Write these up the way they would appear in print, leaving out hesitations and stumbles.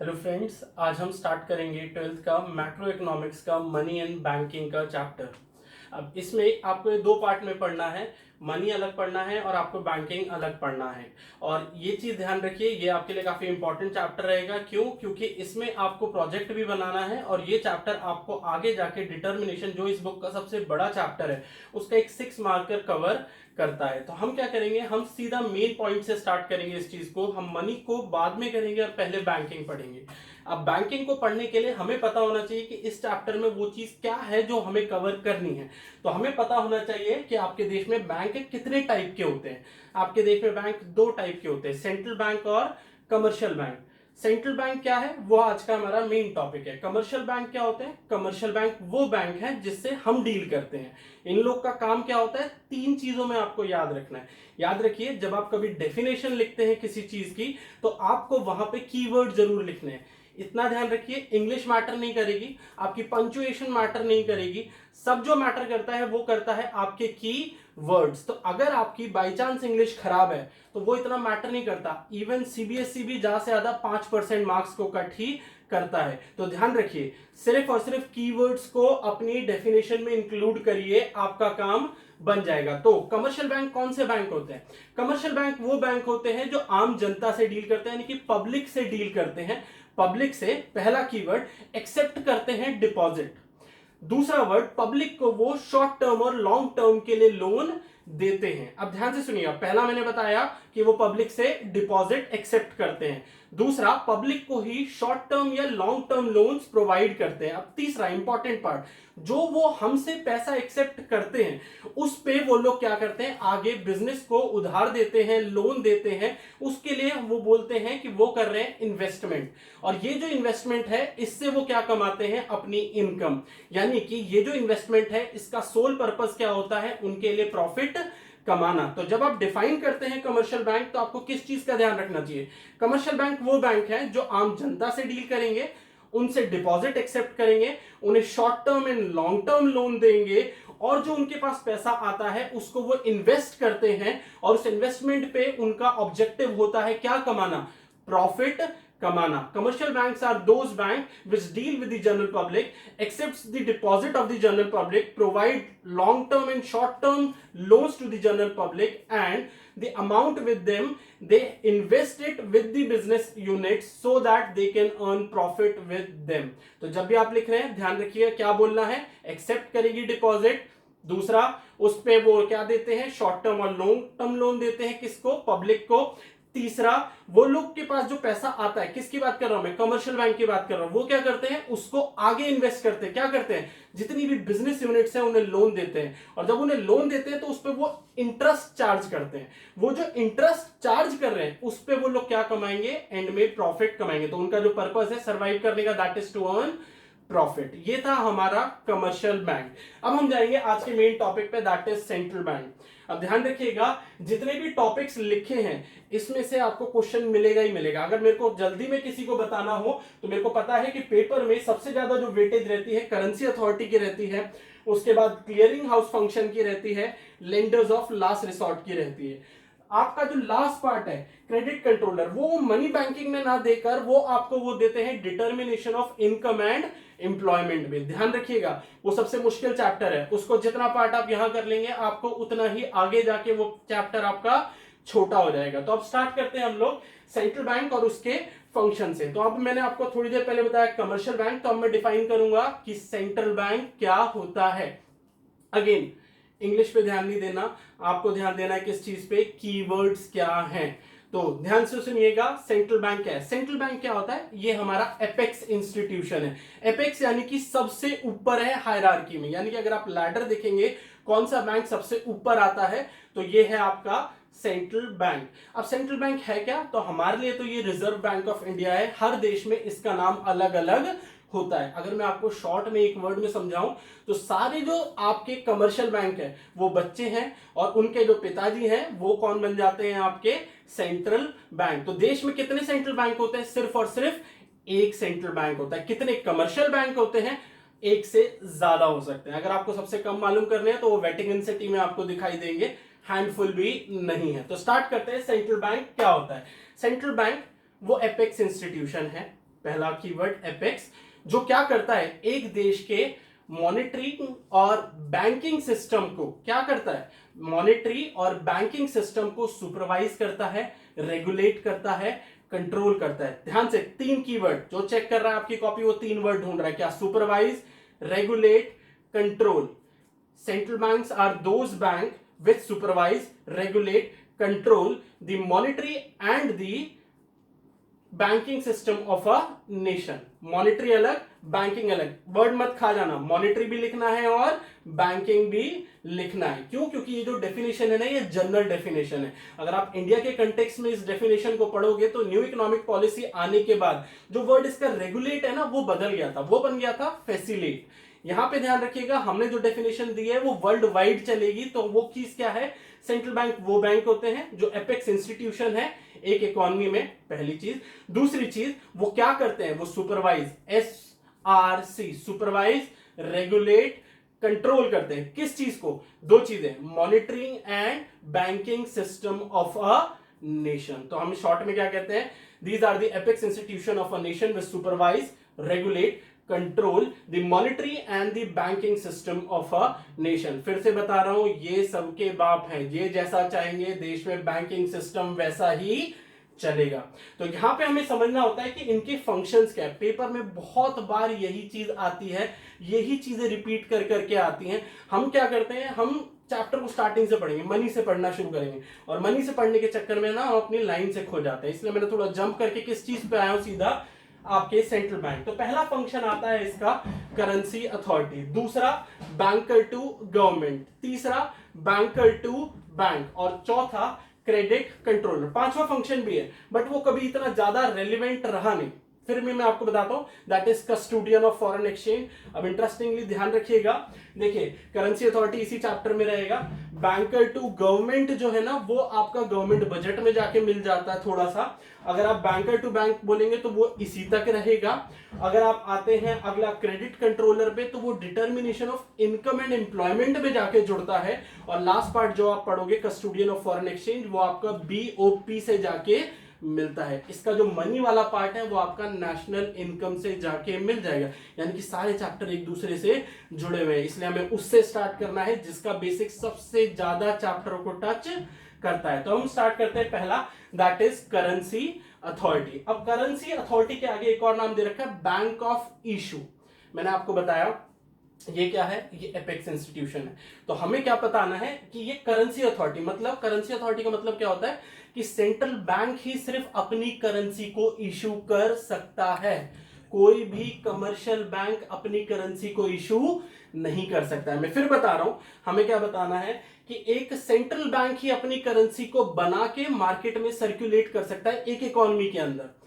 Hello friends, आज हम start करेंगे 12th का मैक्रो इकोनॉमिक्स का मनी एंड बैंकिंग का चैप्टर। अब इसमें आपको ये दो पार्ट में पढ़ना है। मनी अलग पढ़ना है और आपको बैंकिंग अलग पढ़ना है। और ये चीज ध्यान रखिए, ये आपके लिए काफी इंपॉर्टेंट चैप्टर रहेगा। क्यों? क्योंकि इसमें आपको प्रोजेक्ट भी बनाना है और ये चैप्टर आपको आगे जाके डिटर्मिनेशन, जो इस बुक का सबसे बड़ा चैप्टर है, उसका एक 6 मार्कर कवर करता है। तो हम क्या करेंगे, हम सीधा मेन पॉइंट से स्टार्ट करेंगे इस चीज को। हम मनी को बाद में करेंगे और पहले बैंकिंग पढ़ेंगे। अब बैंकिंग को पढ़ने के लिए हमें पता होना चाहिए कि इस चैप्टर में वो चीज क्या है जो हमें कवर करनी है। तो हमें पता होना चाहिए कि आपके देश में बैंक कितने टाइप के होते हैं। आपके देश में बैंक दो टाइप के होते हैं, सेंट्रल बैंक और कमर्शियल बैंक। सेंट्रल बैंक क्या है वो आज का हमारा मेन टॉपिक है। कमर्शियल बैंक क्या होते हैं? कमर्शियल बैंक वो बैंक है जिससे हम डील करते हैं। इन लोग का काम क्या होता है, तीन चीजों में आपको याद रखना है। याद रखिए, जब आप कभी डेफिनेशन लिखते हैं किसी चीज की तो आपको वहां पे कीवर्ड जरूर लिखने हैं। इतना ध्यान रखिए, इंग्लिश मैटर नहीं करेगी, आपकी पंक्चुएशन मैटर नहीं करेगी। सब जो मैटर करता है वो करता है आपके की वर्ड्स। तो अगर आपकी बाई चांस इंग्लिश खराब है तो वो इतना मैटर नहीं करता। इवन सीबीएसई भी ज्यादा से ज्यादा 5% मार्क्स को कट ही करता है। तो ध्यान रखिए, सिर्फ और सिर्फ कीवर्ड्स को अपनी डेफिनेशन में इंक्लूड करिए, आपका काम बन जाएगा। तो कमर्शियल बैंक कौन से बैंक होते हैं? कमर्शियल बैंक वो बैंक होते हैं जो आम जनता से डील करते हैं, यानी कि पब्लिक से डील करते हैं। पब्लिक से पहला कीवर्ड एक्सेप्ट करते हैं डिपॉजिट। दूसरा वर्ड, पब्लिक को वो शॉर्ट टर्म और लॉन्ग टर्म के लिए लोन देते हैं। अब ध्यान से सुनिए, पहला मैंने बताया कि वो पब्लिक से डिपॉजिट एक्सेप्ट करते हैं। दूसरा, पब्लिक को ही शॉर्ट टर्म या लॉन्ग टर्म लोन्स प्रोवाइड करते हैं। अब तीसरा इंपॉर्टेंट पार्ट, जो वो हमसे पैसा एक्सेप्ट करते हैं उस पे वो लोग क्या करते हैं, आगे बिजनेस को उधार देते हैं, लोन देते हैं। उसके लिए वो बोलते हैं कि वो कर रहे हैं इन्वेस्टमेंट। और ये जो इन्वेस्टमेंट है इससे वो क्या कमाते हैं, अपनी इनकम। यानी कि ये जो इन्वेस्टमेंट है इसका सोल पर्पस क्या होता है, उनके लिए प्रॉफिट कमाना। तो जब आप डिफाइन करते हैं कमर्शियल बैंक तो आपको किस चीज का ध्यान रखना चाहिए? कमर्शियल बैंक वो बैंक है जो आम जनता से डील करेंगे, उनसे डिपॉजिट एक्सेप्ट करेंगे, उन्हें short term and long term loan देंगे, और जो उनके पास पैसा आता है उसको वो इन्वेस्ट करते हैं। और उस इन्वेस्टमेंट पे उनका ऑब्जेक्टिव होता है क्या कमाना, प्रॉफिट कमाना। Commercial banks are those banks which deal with the general public, accepts the deposit of the general public, provide long term and short term loans to the general public, and the amount with them they invest it with the business units so that they can earn profit with them. तो जब भी आप लिख रहे हैं ध्यान रखिए क्या बोलना है, एक्सेप्ट करेगी डिपॉजिट। दूसरा, उस पे वो क्या देते हैं, शॉर्ट टर्म और लॉन्ग टर्म लोन देते हैं, किसको, पब्लिक को। तीसरा, वो लोग के पास जो पैसा आता है, किसकी बात कर रहा हूं मैं, कमर्शियल बैंक की बात कर रहा हूं, वो क्या करते हैं, उसको आगे इन्वेस्ट करते हैं। क्या करते हैं, जितनी भी बिजनेस यूनिट्स हैं उन्हें लोन देते हैं। और जब उन्हें लोन देते हैं तो उस पर वो इंटरेस्ट चार्ज करते हैं। वो जो इंटरेस्ट चार्ज कर रहे हैं उस पर वो लोग क्या कमाएंगे, एंड में प्रॉफिट कमाएंगे। तो उनका जो पर्पस है सर्वाइव करने का, that is to earn profit. ये था हमारा कमर्शियल बैंक। अब हम जाएंगे आज के मेन टॉपिक पे, दैट इज सेंट्रल बैंक। अब ध्यान रखिएगा, जितने भी टॉपिक्स लिखे हैं इसमें से आपको क्वेश्चन मिलेगा ही मिलेगा। अगर मेरे को जल्दी में किसी को बताना हो तो मेरे को पता है कि पेपर में सबसे ज्यादा जो वेटेज रहती है करेंसी अथॉरिटी की रहती है, उसके बाद क्लियरिंग हाउस फंक्शन की रहती है, लेंडर्स ऑफ लास्ट रिसोर्ट की रहती है। आपका जो लास्ट पार्ट है क्रेडिट कंट्रोलर, वो मनी बैंकिंग में ना देकर वो आपको वो देते हैं determination of income and employment में। ध्यान रखिएगा, वो सबसे मुश्किल चैप्टर है, उसको जितना पार्ट आप यहां कर लेंगे आपको उतना ही आगे जाके वो चैप्टर आपका छोटा हो जाएगा। तो अब स्टार्ट करते हैं हम लोग सेंट्रल बैंक और उसके फंक्शन से। तो अब मैंने आपको थोड़ी देर पहले बताया कमर्शियल बैंक, तो अब मैं डिफाइन करूंगा कि सेंट्रल बैंक क्या होता है। अगेन इंग्लिश पे ध्यान नहीं देना, आपको ध्यान देना है किस चीज पे, कीवर्ड्स क्या हैं। तो ध्यान से सुनिएगा, सेंट्रल बैंक क्या है। सेंट्रल बैंक क्या होता है, ये हमारा एपेक्स इंस्टीट्यूशन है। एपेक्स यानी कि सबसे ऊपर है हायरार्की में, यानी कि अगर आप लैडर देखेंगे कौन सा बैंक सबसे ऊपर आता है तो ये है आपका सेंट्रल बैंक। अब सेंट्रल बैंक है क्या, तो हमारे लिए तो ये रिजर्व बैंक ऑफ इंडिया है। हर देश में इसका नाम अलग अलग होता है। अगर मैं आपको शॉर्ट में एक वर्ड में समझाऊं तो सारे जो आपके कमर्शियल बैंक है वो बच्चे हैं और उनके जो पिताजी हैं वो कौन बन जाते हैं, आपके सेंट्रल बैंक। तो देश में कितने सेंट्रल बैंक होते हैं, सिर्फ और सिर्फ एक सेंट्रल बैंक होता है। कितने कमर्शियल बैंक होते हैं, एक से ज्यादा हो सकते हैं। अगर आपको सबसे कम मालूम करने हैं तो वो वेटिकन सिटी में आपको दिखाई देंगे, हैंडफुल भी नहीं है। तो स्टार्ट करते हैं, सेंट्रल बैंक क्या होता है। सेंट्रल बैंक वो एपेक्स इंस्टीट्यूशन है पहला कीवर्ड एपेक्स, जो क्या करता है, एक देश के मॉनिटरी और बैंकिंग सिस्टम को क्या करता है, मॉनिटरी और बैंकिंग सिस्टम को सुपरवाइज करता है, रेगुलेट करता है, कंट्रोल करता है। ध्यान से 3 कीवर्ड, जो चेक कर रहा है आपकी कॉपी वो 3 वर्ड ढूंढ रहा है, क्या, supervise, regulate, control. Central banks are those bank which supervise, regulate, control the monetary and the banking system of a nation. Monetary अलग, बैंकिंग अलग, वर्ड मत खा जाना, मॉनिटरी भी लिखना है और बैंकिंग भी लिखना है। क्यों? क्योंकि ये जो डेफिनेशन है ना, ये जनरल डेफिनेशन है। अगर आप इंडिया के कंटेक्स्ट में इस डेफिनेशन को पढ़ोगे तो न्यू इकोनॉमिक पॉलिसी आने के बाद जो वर्ड इसका रेगुलेट है ना, वो बदल गया था, वो बन गया था फैसिलेट। यहां पे ध्यान रखिएगा, हमने जो डेफिनेशन दी है वो वर्ल्ड वाइड चलेगी। तो वो चीज क्या है, सेंट्रल बैंक वो बैंक होते हैं जो एपेक्स इंस्टीट्यूशन है एक इकोनॉमी में, पहली चीज। दूसरी चीज, वो क्या करते हैं, वो supervise, SRC, supervise, regulate, control करते हैं। किस चीज को? 2 चीजें, monitoring and banking system of a nation. तो हम शॉर्ट में क्या कहते हैं, these are the apex institution of a nation which supervise, regulate, control the monetary and the banking system of a nation. फिर से बता रहा हूं, ये सबके बाप हैं, ये जैसा चाहेंगे देश में बैंकिंग सिस्टम वैसा ही चलेगा। तो यहां पे हमें समझना होता है कि इनके फंक्शंस क्या है। पेपर में बहुत बार यही चीज आती है, यही चीजें रिपीट कर करके आती हैं। हम क्या करते हैं, हम चैप्टर को स्टार्टिंग से पढ़ेंगे, मनी से पढ़ना शुरू करेंगे, और मनी से पढ़ने के चक्कर में ना हम अपनी लाइन से खो जाते हैं। इसलिए मैंने थोड़ा जंप करके किस चीज पे आया हूं, सीधा आपके सेंट्रल बैंक। तो पहला फंक्शन आता है इसका करेंसी अथॉरिटी, दूसरा बैंकर टू गवर्नमेंट, तीसरा बैंकर टू बैंक, और चौथा क्रेडिट कंट्रोलर। 5वां फंक्शन भी है बट वो कभी इतना ज्यादा रेलिवेंट रहा नहीं, फिर भी मैं आपको बताता हूं, that is custodian of foreign exchange. अब इंटरेस्टिंगली ध्यान रखिएगा, देखिए करेंसी अथॉरिटी इसी चैप्टर में रहेगा। बैंकर टू गवर्नमेंट जो है ना, वो आपका गवर्नमेंट बजट में जाके मिल जाता है थोड़ा सा। अगर आप बैंकर टू बैंक बोलेंगे तो वो इसी तक रहेगा। अगर आप आते हैं अगला क्रेडिट कंट्रोलर पे, तो वो determination of income and employment में जाके जुड़ता है। और लास्ट पार्ट जो आप पढ़ोगे कस्टोडियन ऑफ फॉरेन एक्सचेंज, वो आपका BOP से जाके मिलता है। इसका जो मनी वाला पार्ट है वो आपका नेशनल इनकम से जाके मिल जाएगा। यानी कि सारे चैप्टर एक दूसरे से जुड़े हुए हैं, इसलिए हमें उससे स्टार्ट करना है जिसका बेसिक सबसे ज्यादा चैप्टरों को टच करता है। तो हम स्टार्ट करते हैं पहला, दैट इज करेंसी अथॉरिटी। अब करेंसी अथॉरिटी के आगे एक और नाम दे रखा है बैंक ऑफ इशू। मैंने आपको बताया ये क्या है, ये एपेक्स इंस्टीट्यूशन है। तो हमें क्या बताना है कि ये करेंसी अथॉरिटी, मतलब करेंसी अथॉरिटी का मतलब क्या होता है कि सेंट्रल बैंक ही सिर्फ अपनी करेंसी को इशू कर सकता है, कोई भी कमर्शियल बैंक अपनी करेंसी को इशू नहीं कर सकता है। मैं फिर बता रहा हूं, हमें क्या बताना है कि एक सेंट्रल बैंक ही अपनी करेंसी को बना के मार्केट में सर्कुलेट कर सकता है एक इकोनॉमी के अंदर।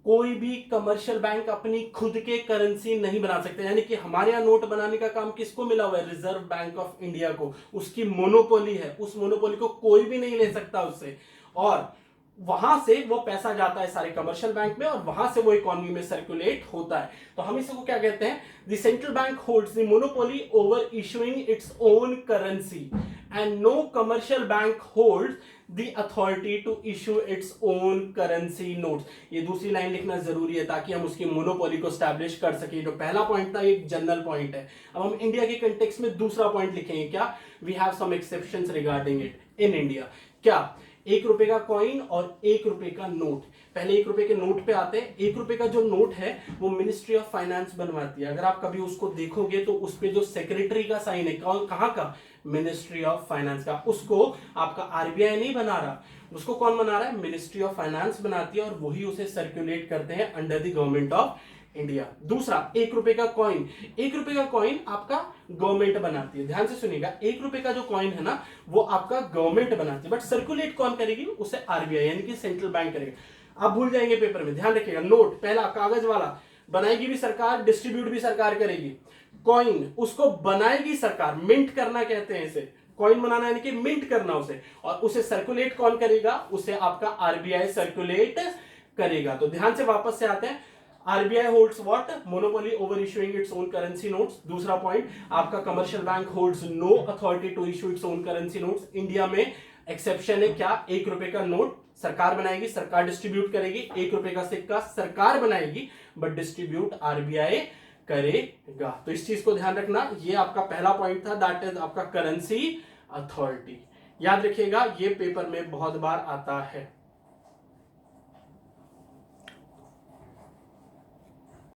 कोई भी कमर्शियल बैंक अपनी खुद के करेंसी नहीं बना सकते। यानी कि हमारे यहाँ नोट बनाने का काम किसको मिला हुआ है, रिजर्व बैंक ऑफ इंडिया को, उसकी मोनोपोली है, उस मोनोपोली को कोई भी नहीं ले सकता उससे। और वहां से वो पैसा जाता है सारे कमर्शियल बैंक में और वहां से वो इकोनॉमी में सर्कुलेट होता है। तो हम इसको क्या कहते हैं, the central bank holds the monopoly over issuing its own currency and no commercial bank holds the authority to issue its own currency notes. ये दूसरी लाइन लिखना जरूरी है ताकि हम उसकी मोनोपोली को स्टैब्लिश कर सके। जो पहला पॉइंट था एक जनरल पॉइंट है। अब हम इंडिया के कंटेक्स्ट में दूसरा पॉइंट लिखेंगे, क्या, we have some exceptions regarding it in India. क्या, 1 रुपए का कॉइन और 1 रुपए का नोट। पहले 1 रुपए के नोट पे आते हैं। 1 रुपए का जो नोट है वो मिनिस्ट्री ऑफ फाइनेंस बनवाती है। अगर आप कभी उसको देखोगे तो उस पे जो सेक्रेटरी का साइन है, कहां का, मिनिस्ट्री ऑफ फाइनेंस का, उसको आपका RBI नहीं बना रहा, उसको कौन बना रहा है, मिनिस्ट्री ऑफ फाइनेंस बनाती है और वही उसे सर्कुलेट करते हैं under the government of India. दूसरा, 1 रुपए का कॉइन। 1 रुपए का कॉइन आपका गवर्नमेंट बनाती है। ध्यान से सुनिएगा, 1 रुपए का जो कॉइन है ना, वो आपका गवर्नमेंट बनाती है, बट सर्कुलेट कौन करेगी, उसे RBI यानी कि सेंट्रल बैंक करेगा। आप भूल जाएंगे पेपर में, ध्यान रखिएगा। नोट पहला कागज वाला बनाएगी भी सरकार, डिस्ट्रीब्यूट भी सरकार करेगी। कॉइन उसको बनाएगी सरकार, मिंट करना कहते हैं इसे। कॉइन बनाना यानी कि मिंट करना उसे, और उसे सर्कुलेट कौन करेगा, उसे आपका RBI सर्कुलेट करेगा। तो ध्यान से वापस से आते हैं, RBI holds what? Monopoly over issuing its own currency notes. दूसरा पॉइंट आपका commercial bank holds no authority to issue its own currency notes. India में एक्सेप्शन है, क्या, 1 रुपए का नोट सरकार बनाएगी, सरकार डिस्ट्रीब्यूट करेगी। 1 रुपए का सिक्का सरकार बनाएगी, बट डिस्ट्रीब्यूट आरबीआई करेगा। तो इस चीज को ध्यान रखना, ये आपका पहला पॉइंट था, दैट इज आपका करेंसी अथॉरिटी। याद रखिएगा, ये पेपर में बहुत बार आता है।